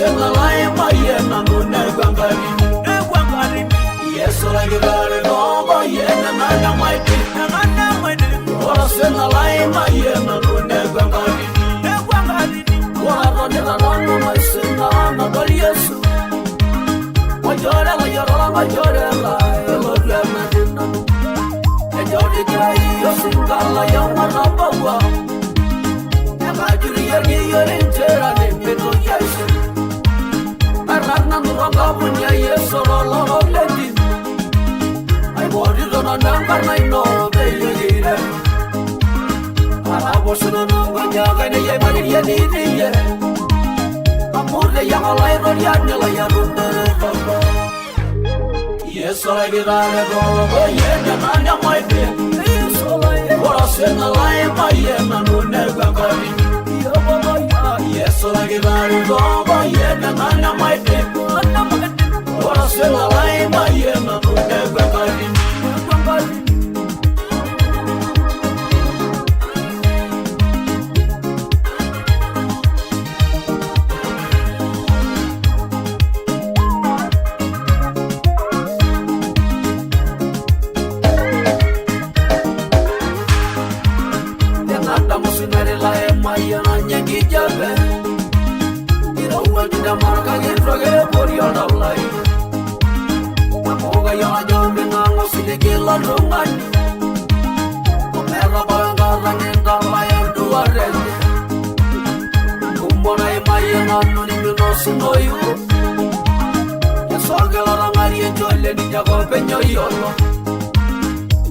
sena lai mayena nune gwangari Yesu lagi dale nogo yena nana maiti Ora sena lai mayena nune gwangari Ora rode la rana maisena na dali Yesu Majore la yorola majore la elore medina Ejodi kai yosingala yamarabawa Majuri yagi yorintera ne peto yaise Aragna nuranga punya Yesu lolo ledi Ai bodi dona nangarna ino beyire Arabo sunu nunganya gane ye magir ye diye Amurde yang alai rodianya la yarunde Yesu lagi dale gogo yena nanya maite Yesu lagi Ora sena lai mayena nune gwangari Yesu lagi dale gogo yena nanya maite Ora sena lai mayena nune gwangari Marca que trague por yo la play Amoga yo yo me nango sile que la rungan Come roba ngala nenda maya duare Kumbona e maya nanu ni no sino yo Ya sorge la rangari e jolle ni jago peño yo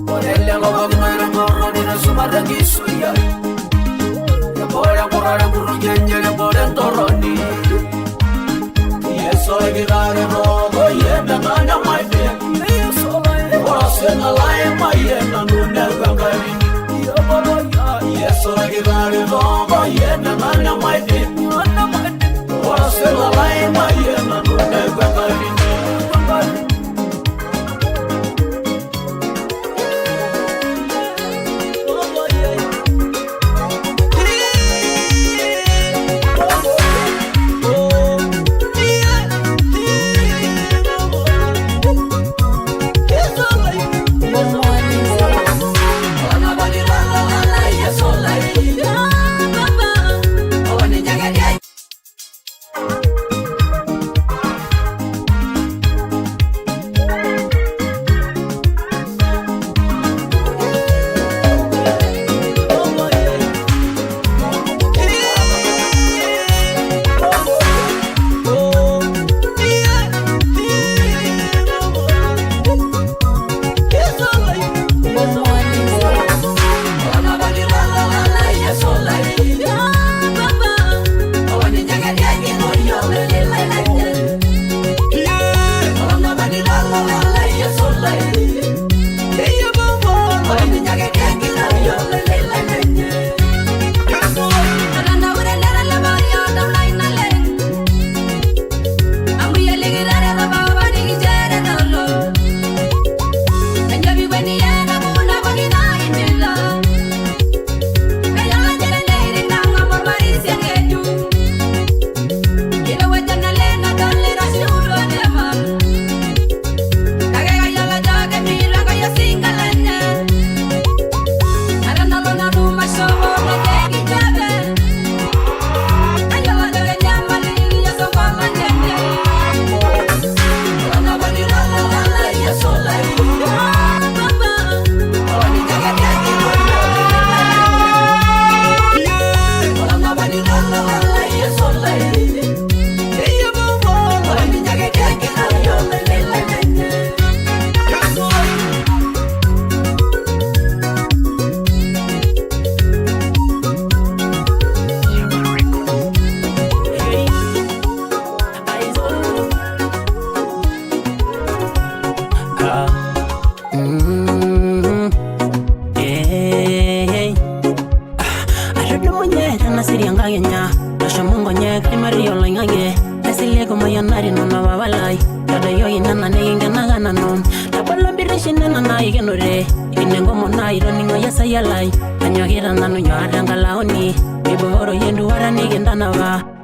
Por elle lo va no era morro ni na sumare ki suya Ya por amorare burru genje por entoroni Yesu lagi dale gogo yena nanya maite Ora sena lai mayena nune gwangari Yesu lagi dale gogo yena nanya maite Ora sena lai mayena nune gwangari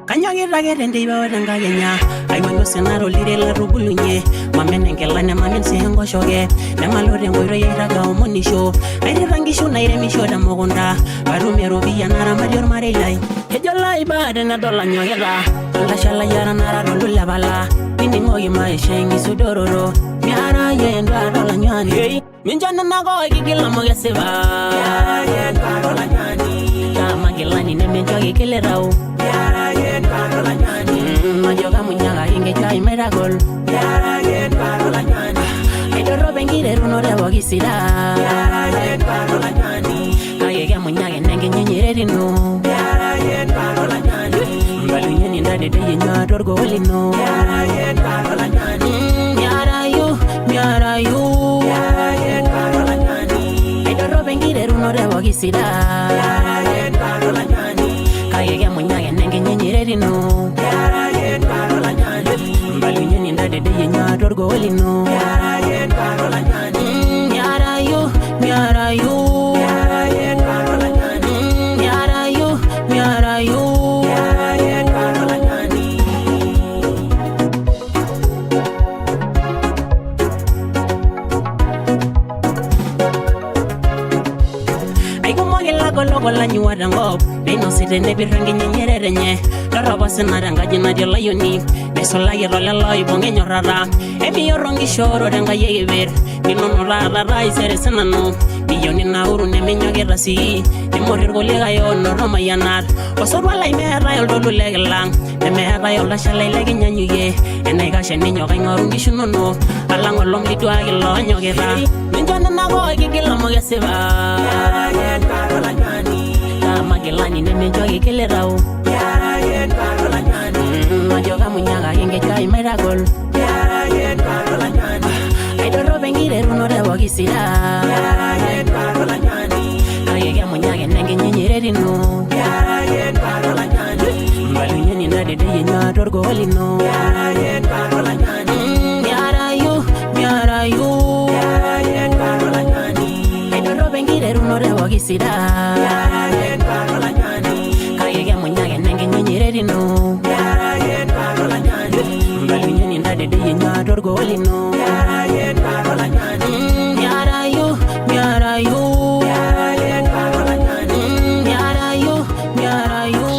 Kanyagita gerende iba wadanga yenya I wano senaro lire la rubulunye Mamene ngelane mamen sehengo shoge Nemalore ngoiro yairaga omonisho Aire rangisho na ire misho da mogonda Barume robi ya nara marior marelai Hejola ibade na dola nyoyela Dola shala yara nara rolula bala Mini ngoyi maishengi sudororo Miara yendwa dola nyani Minjana nago ikikila mogeseba Miara yendwa dola nyani Kama gilani ne minjogi kile rau Miara yendwa dola nyani Majoga munyaga inge chai meragol Miara yendwa dola nyani Aidoro bengire runo rewa gisida Miara yendwa dola nyani Kagege munyage nenge nyenyere rino Miara yendwa dola nyani Mbalu nyeni ndade de yenywa dorgo olino Miara yendwa dola nyani Miara yu Miara yu Miara yendwa dola nyani Aidoro bengire runo rewa gisida Miara yendwa dola nyani Kagege munyage nenge nyenyere rino Miara yendwa dola nyani Mbalu nyeni ndade de yenywa dorgo olino Miara yendwa dola nyani Miara yu Miara yu Miara yendwa dola nyani Miara yu Miara yu Miara yendwa dola nyani Logo la nyuwa dango Dino sire ne birangi nyenyere renye Dorobo senara nga jina di layoni Besola yero lelo ibonge nyorara Ebi yorongi shoro denga yegeber Nino norara rai sere senano Biyoni na uru ne menyoge rasi Nemorir golega yo noroma yanar Osorwa la imera yol dolu legelang Nemera yol la shalai lege nyanyuye Enega sheni nyoga ingorungi shunono Alango lom lidwa gilo nyogera Minjana nago igigila mogeseba Yara yendwa dola nyani Kama gilani ne menjoge kile rau Yara yendwa dola nyani Majoga munyaga inge chai meragol Yara yendwa dola nyani Aidoro bengire runo rewa gisida Yara yendwa dola nyani Kagege munyage nenge nyenyere rino Yara yendwa dola nyani Mbalu nyeni ndade de yenywa dorgo olino Yara yendwa dola nyani Yara yu Miara yu Yara yendwa dola nyani Aidoro bengire runo rewa gisida Yara yendwa dola nyani Kagege munyage nenge nyenyere rino Yara yendwa dola nyani Mbalu nyeni ndade de yenywa dorgo olino Yara yendwa dola nyani Yara yu Miara yu Yara yendwa dola nyani Yara yu Miara yu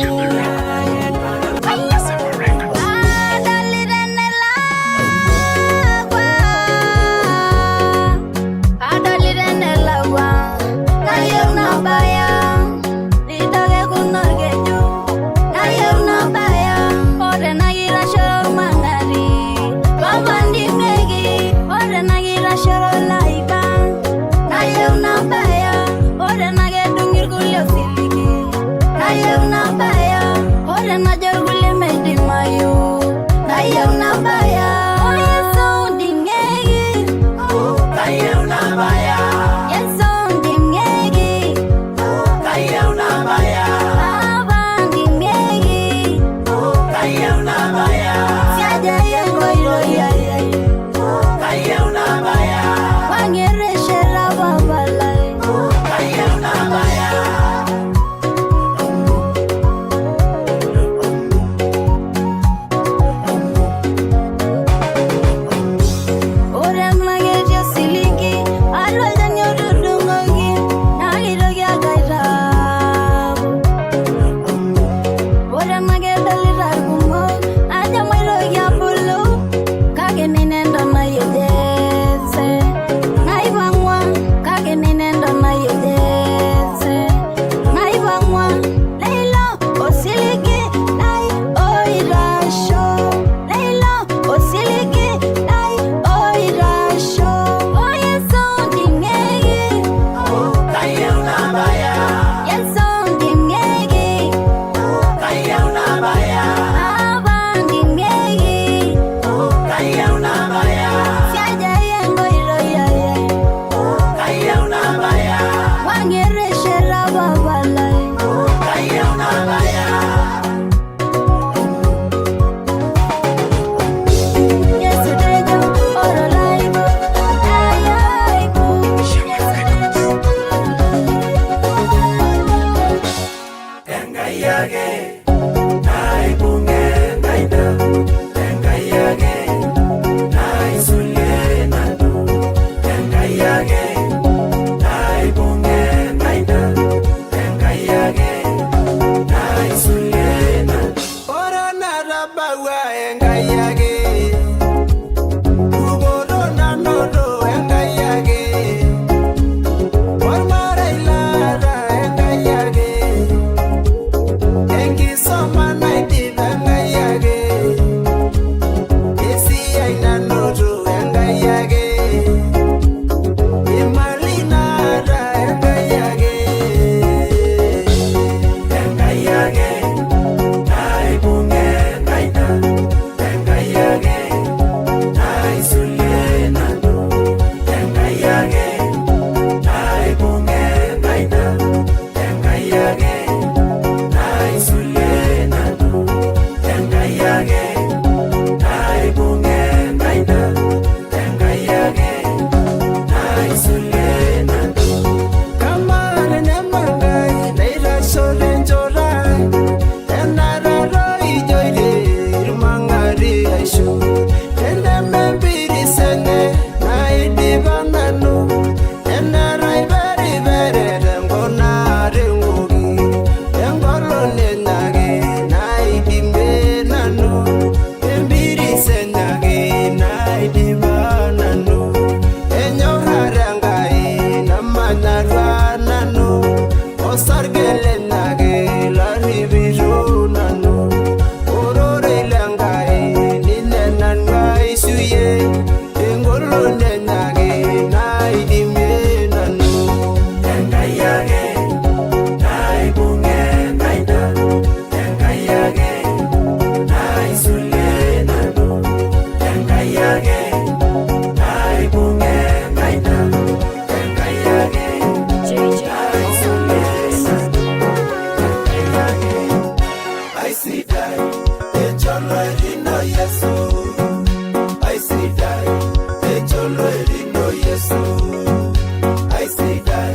aisidai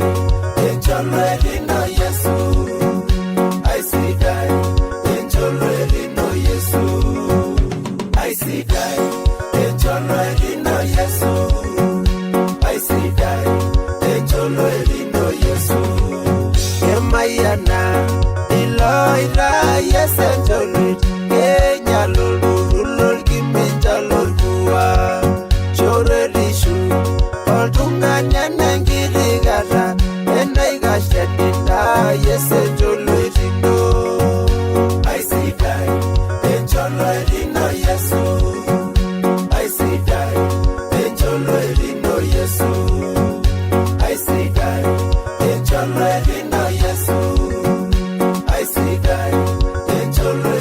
encholo lino Yesu aisidai encholo lino Yesu aisidai encholo lino Yesu aisidai encholo lino Yesu emayana iloira yesencholo kenyalululul kiminjalul kuwa chorerishu oltunganyanengirigata enaikashetita yesencholo lino aisidai encholo lino Yesu aisidai encholo lino Yesu aisidai encholo lino Yesu aisidai encholo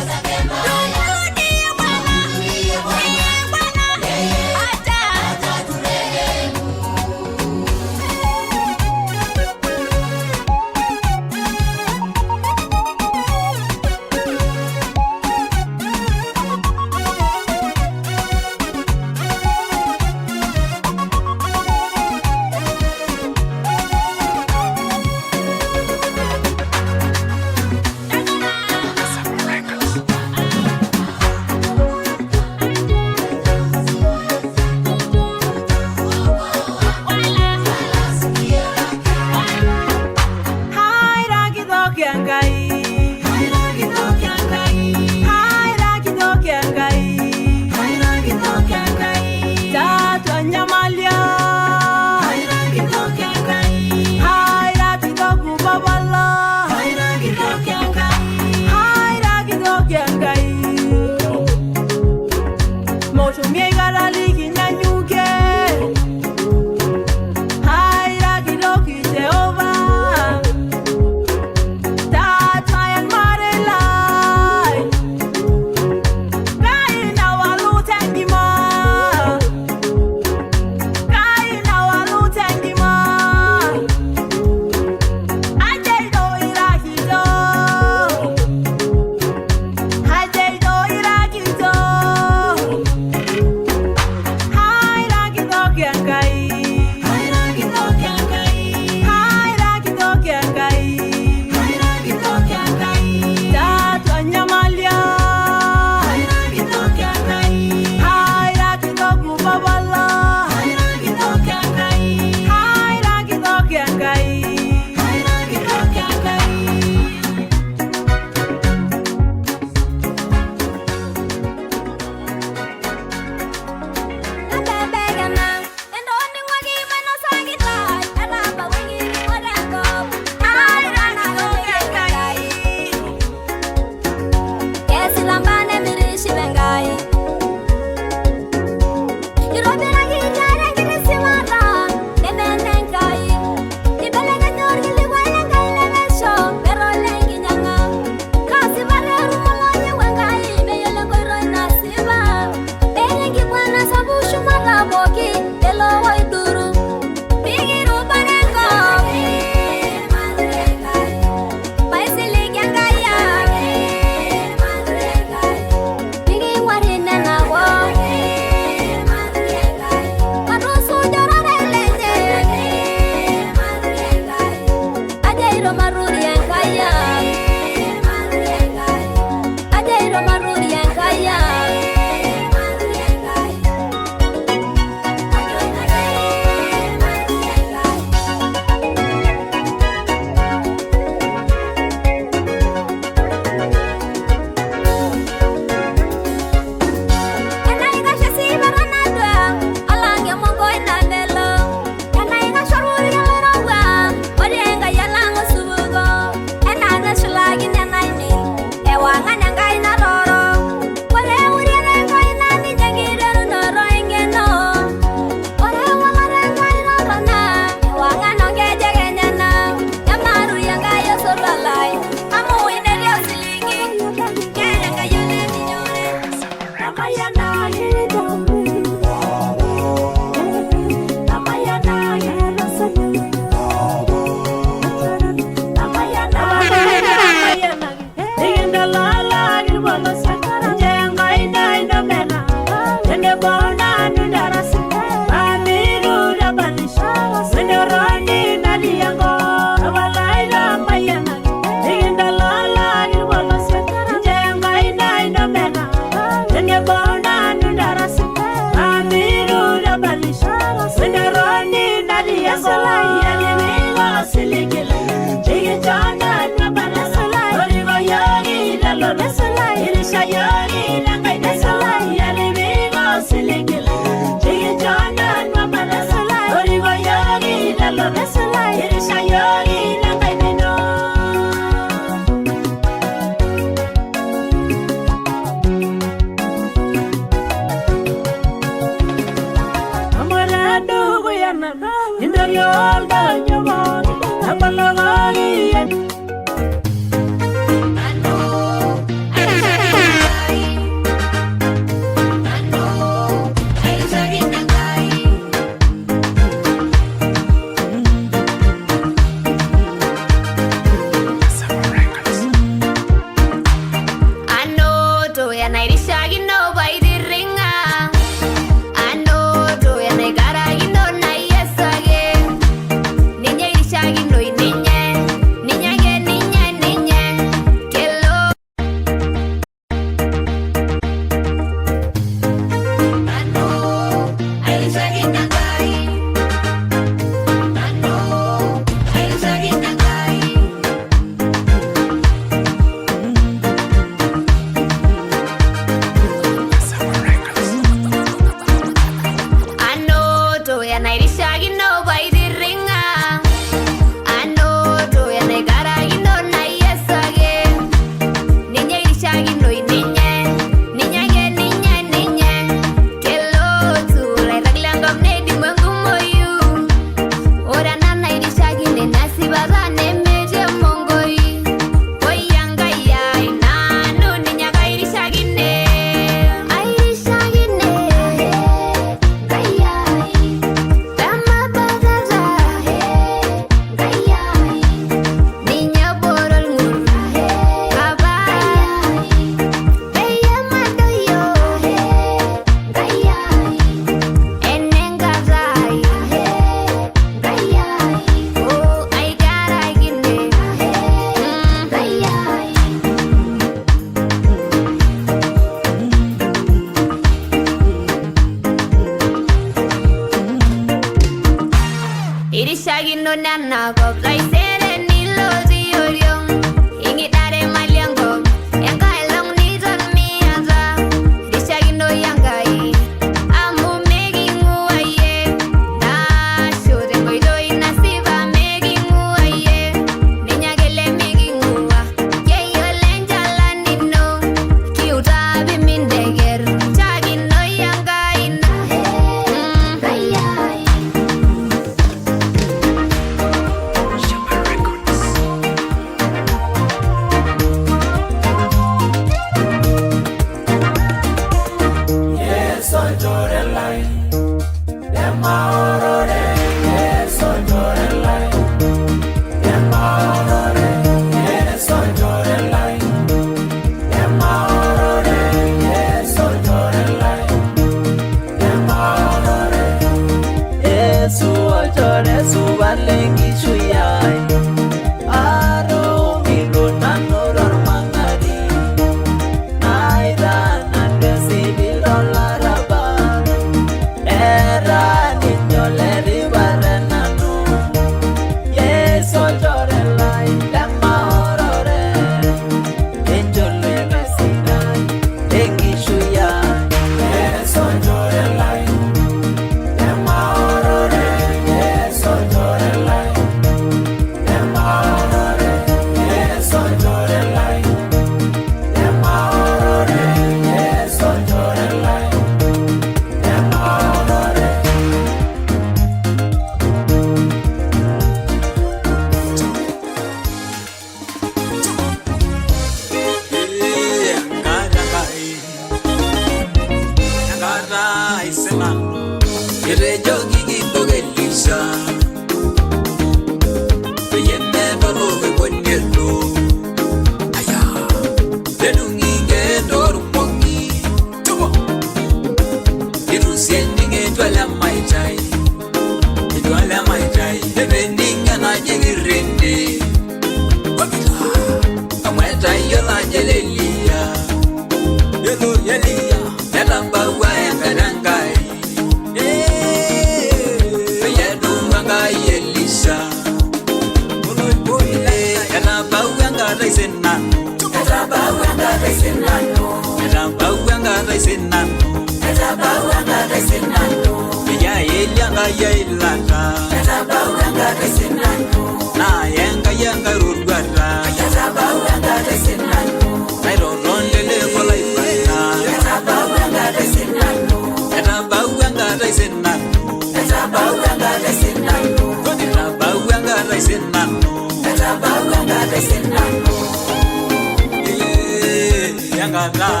yangata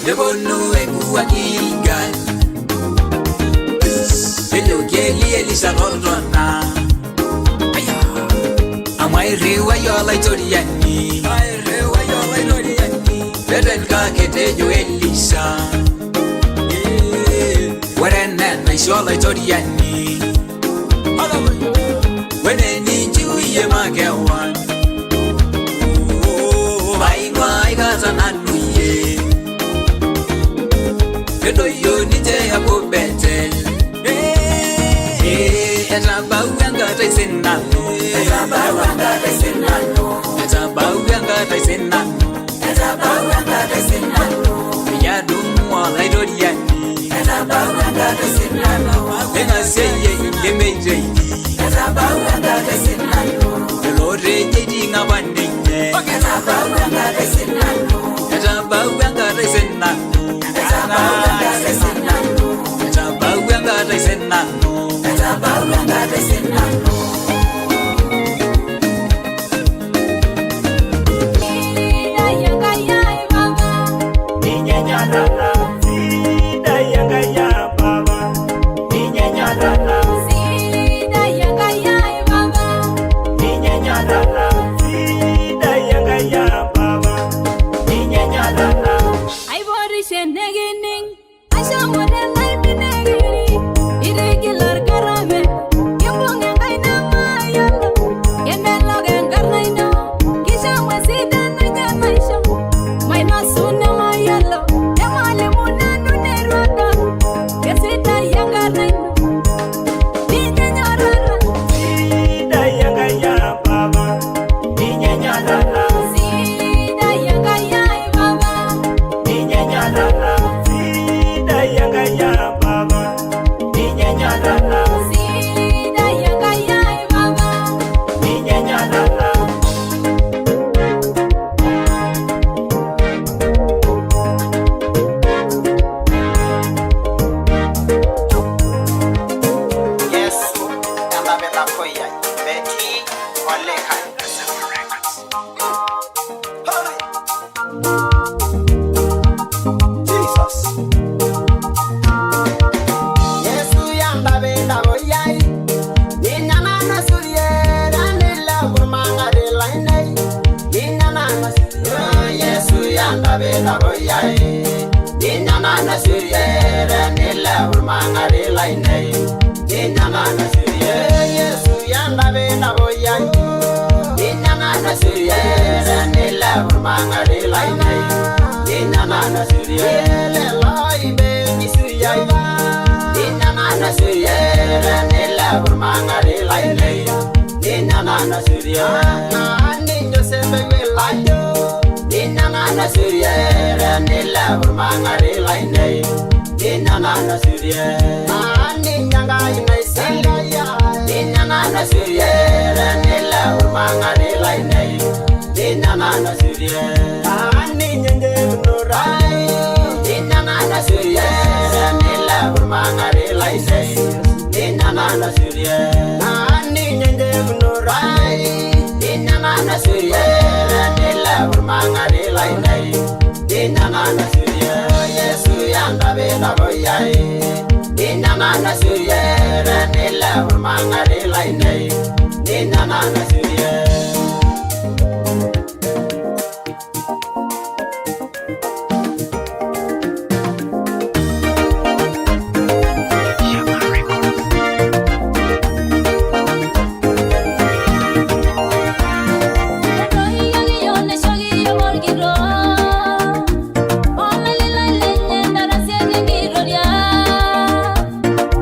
Lebonu ekuwa kinga Hello geli elisa rodona Amairiwa yola itoriani Beden ka ketejo elisa Warenen ishola itoriani Wene ninju iye magewan Maingwa ikaza nanuye Kedo yo nije ya kubete Etaba uyanga taisenano Etaba uyanga taisenano Etaba uyanga taisenano Etaba uyanga taisenano Yadumu wala idoriani Etaba uyanga taisenano Lenga seye ilemeje Etaba uyanga taisenano Lore jedi ngabandinye Etaba uyanga taisenano Etaba uyanga taisenano Etaba uyanga taisenano Etaba uyanga taisenano Etaba uyanga taisenano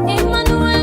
Emmanuel,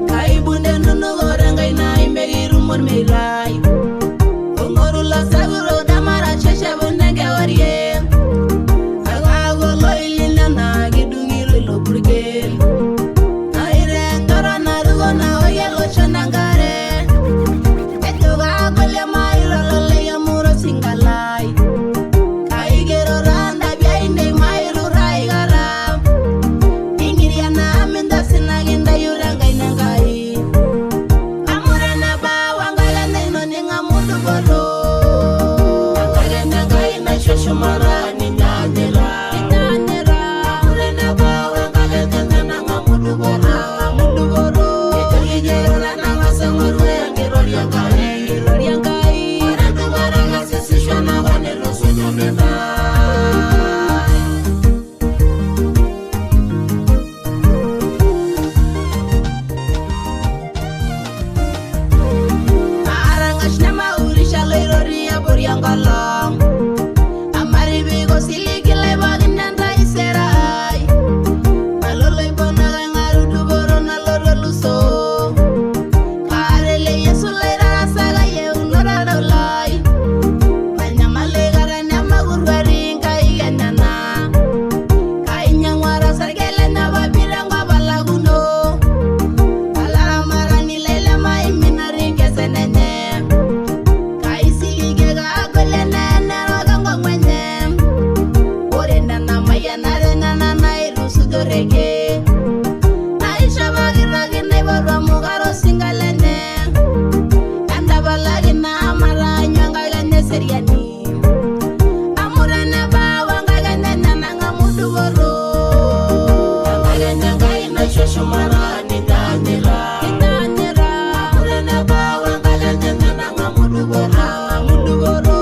Kaibu nenu no goranga soreke Aisha bagiragi nebarwa mugaro singalene Anda balagi na amara nyanga gane seriani Amurana bawa ngagane nanga muduboro Ngagane ngaina shoshumara nidandira Amurana bawa ngagane nanga muduboro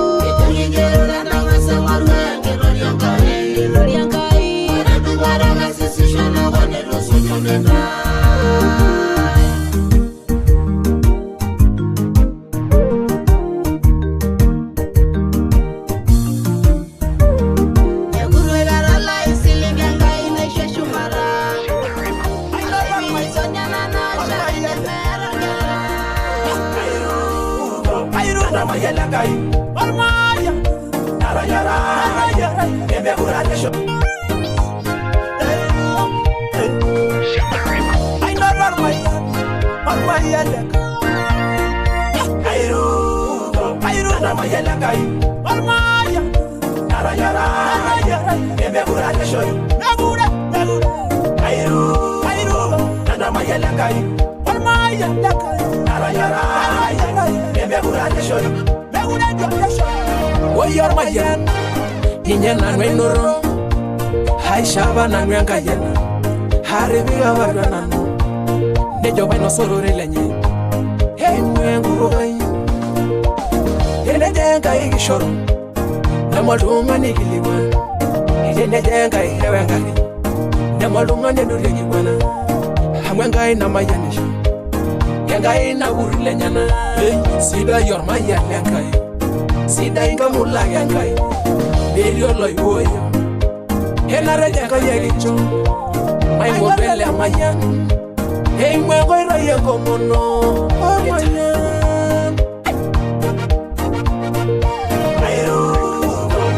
Oyor mayan, inyana nwenoro, hai shaba na nwenga yena, haribi awarana no, nejo baino sorore lenye, hey mwengu bai, ene denga igishoro, namalunga nigiliwa, ene denga ihewengari, namalunga nenurigiwana, hamwenga ina mayanisha, yenga ina urilenyana, sida yor mayan lengai. Sida inga mula yangai Berio loy boyo Henare jaka yegicho Mai mobele amayan Hei mwe koira yeko mono Oh mayan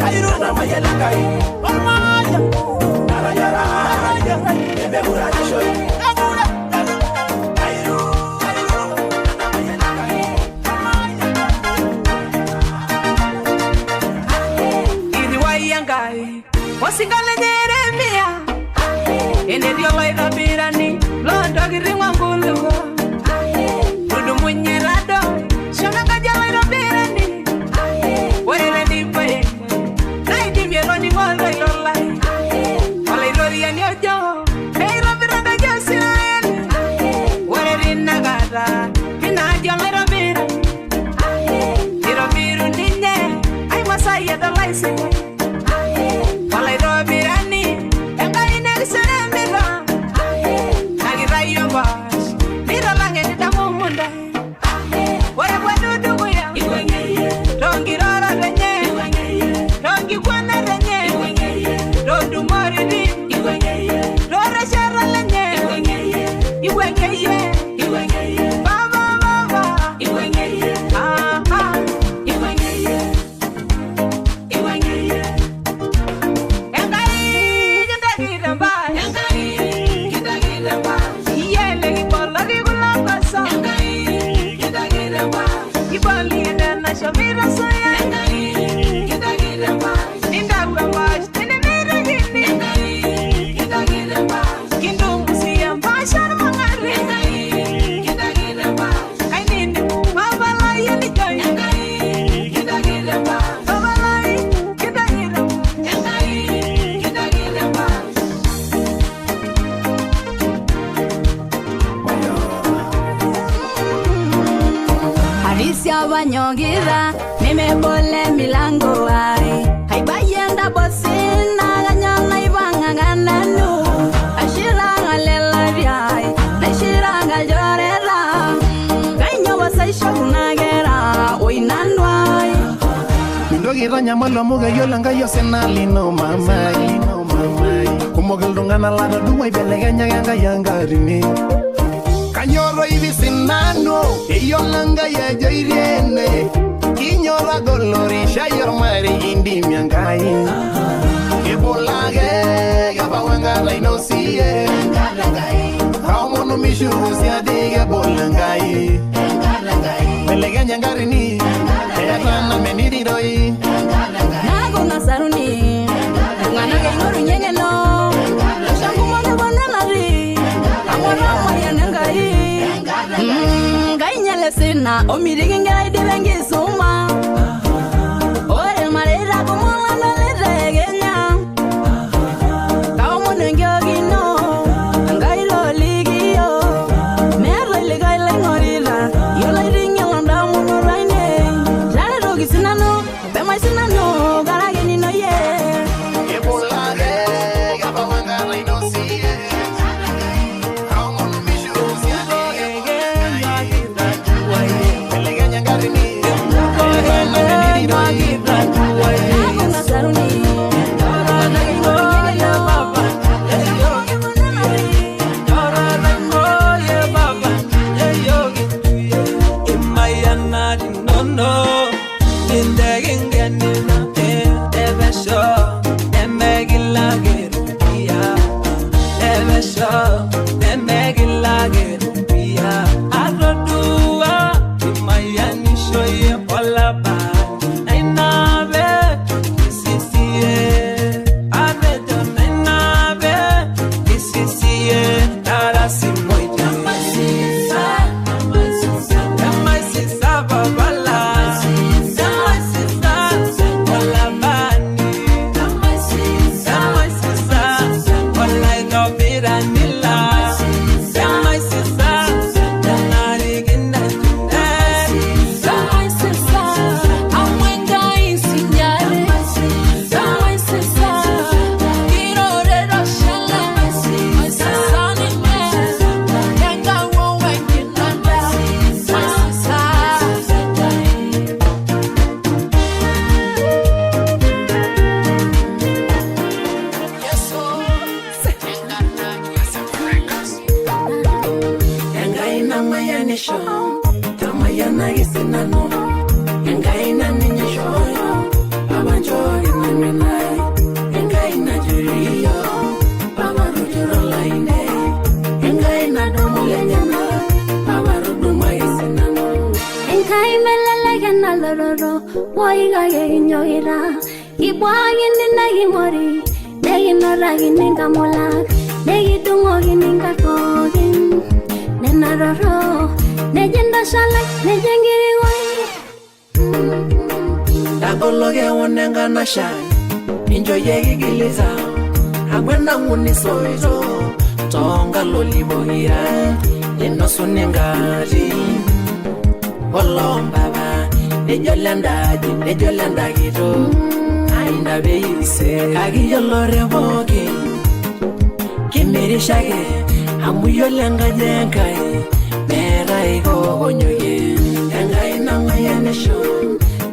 Airu na mayela kai Oh mayan Nara yara Nebe mura jishoy Wasingale Jeremia Ene dio loira birani Londo giringwa nguluwa Nudu mwenye rado Shona kaja loira birani Wele nipe Naidi mielo ni mwala ilolai Wala ilori ya nyojo Neiro biranda josi na ene Wele rina gada Hina adio loira birani Iro biru ninye Ay masaya da laisi Nyongira nimebole milango ai haibayenda bosina ganyana ibanga gananu ashira ngalela biai ashira ngaljorera ganyo wasaisha kunagera oinanwai Mindogira nyamalo muga yolanga yosenali no mamai kumogildungana lada dumai beleganya yanga yangarini Kanyoro hivi sinano Eyolanga ya jairene Kinyora golorisha yormari indi miangai Ebolage Gaba wanga na inosie Kaumono mishuru siadige bolangai Belega nyangarini Eyatana meniriroi Nago nasaruni Ngana gengoru nyengeno Shangu mwana na omirigi ngai divengi suma ore marera kumula na legenya kao munengi no ngai lo ligio merle ligai lengorila yola ringa landa munuraine jare rogi sinano be mai sinano garageni no ye Ebulage gaba wanga no see how mon mishu sia eleganya garini Tonga lolibohira leno sunengari Bolombaba nejolanda gito Ainda beise agiyolore bogi Kimiri shage amuyolenga jenkai Mera iko onyoye Engai na mayane sho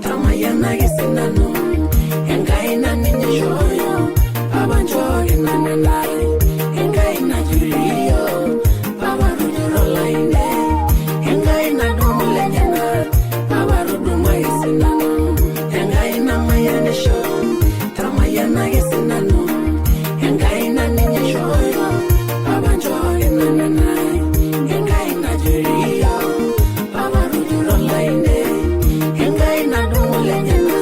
Tamayana gisinano Engai na ninye shoyo Abanjoge na nanai Engai na juriyo Baba rujuro lainde Engai na dumule nyana Baba ruduma gisinano Engai na mayane sho Tamayana gisinano Engai na ninye shoyo Abanjoge na nanai Engai na juriyo Baba rujuro lainde Engai na dumule nyana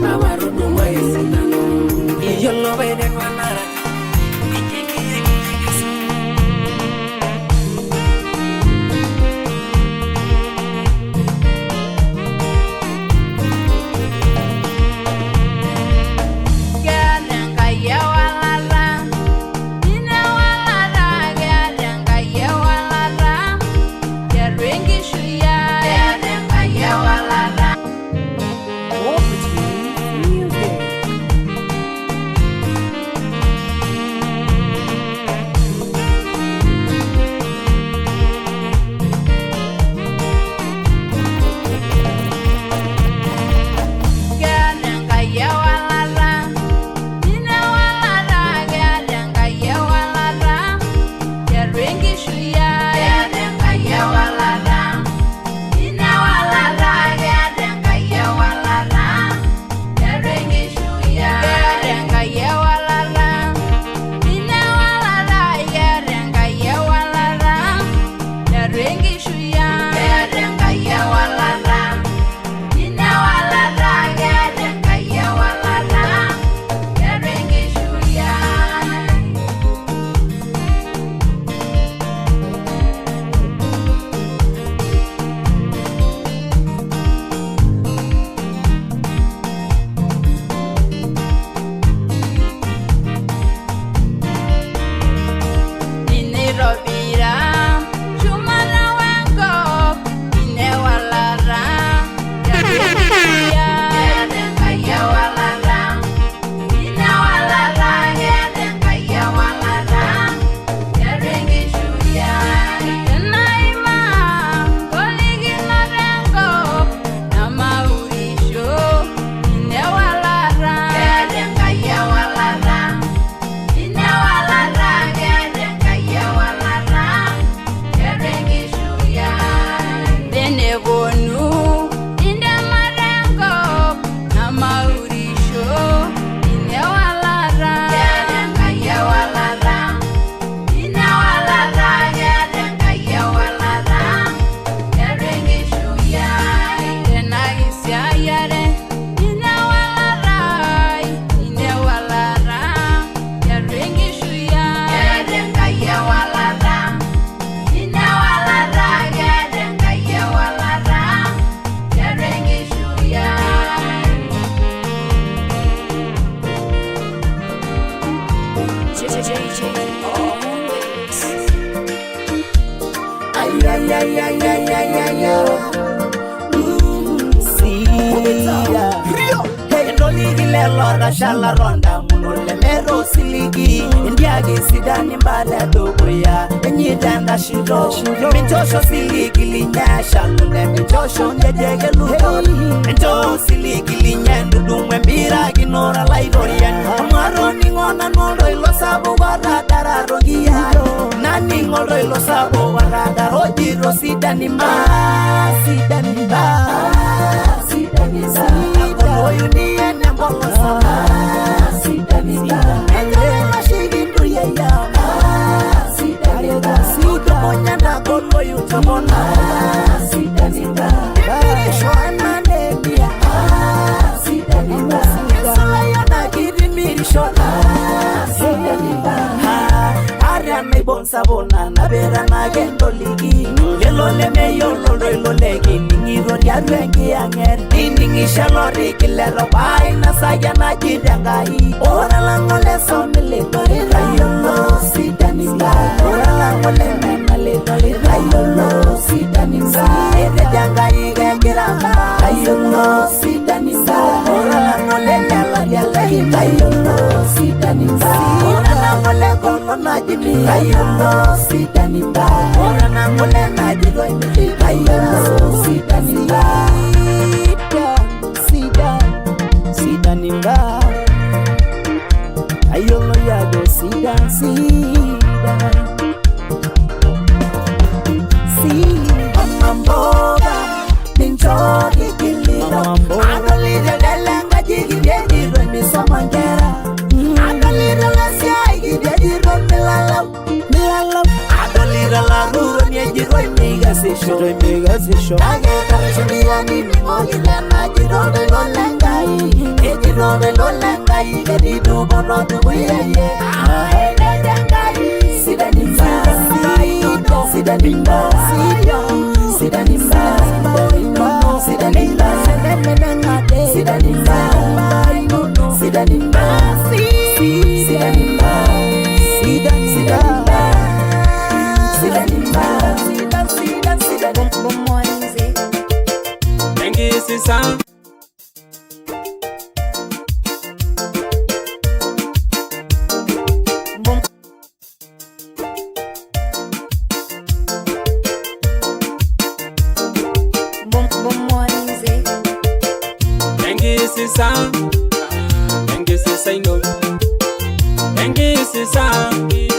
Baba ruduma gisinano Iyolo bede kwa nara Lora shala ronda munole mero siligi indiagi sidani mbada dogoya enyidanda shiro mitosho siligi linyasha lune mitosho njejege lugo mito siligi linyendu dumwe mbira ginora laidorian amaroni ngona nolo ilo sabo waradara rogia nani ngolo ilo sabo waradara rojiro sidani mba sidani mba sidani mba akonoyu niye Bolo sama sidani ba enjoy mashigindu yeya sidani ba sido monya na golo yutamona sidani ba biri shona nebia sidani ba sala yana giri miri shona sidani ba aria me bonsa bona na bera na gendo ligi lelole me yolo lolole gini rodi arwengi anger ningi shalori kilero bai na saya na jidangai ora langole somile dori rayolo sidani ba ora langole menale dori rayolo sidani ba ede jangai gegirama rayolo sidani ba ora langole nala yalai rayolo sidani ba ora langole kono na jimi rayolo sidani ba ora langole na jidoi rayolo sidani ba Nimba ayolo yago sida mamboga ninjogi kiliro agalira delanga jigidedi remi somangera agalira la sai gidedi romilala agalira la ruro nyejiro miga sesho ageta shodiya nini mogila na jirode lolengai Ejirove lolengai gedidu bono dubuye Ahedengai sidanimba sidanimba sidanimba boino sidanimba sedemenengade sidanimba sidanimba sidanimba Sisa Sisa, Sisa,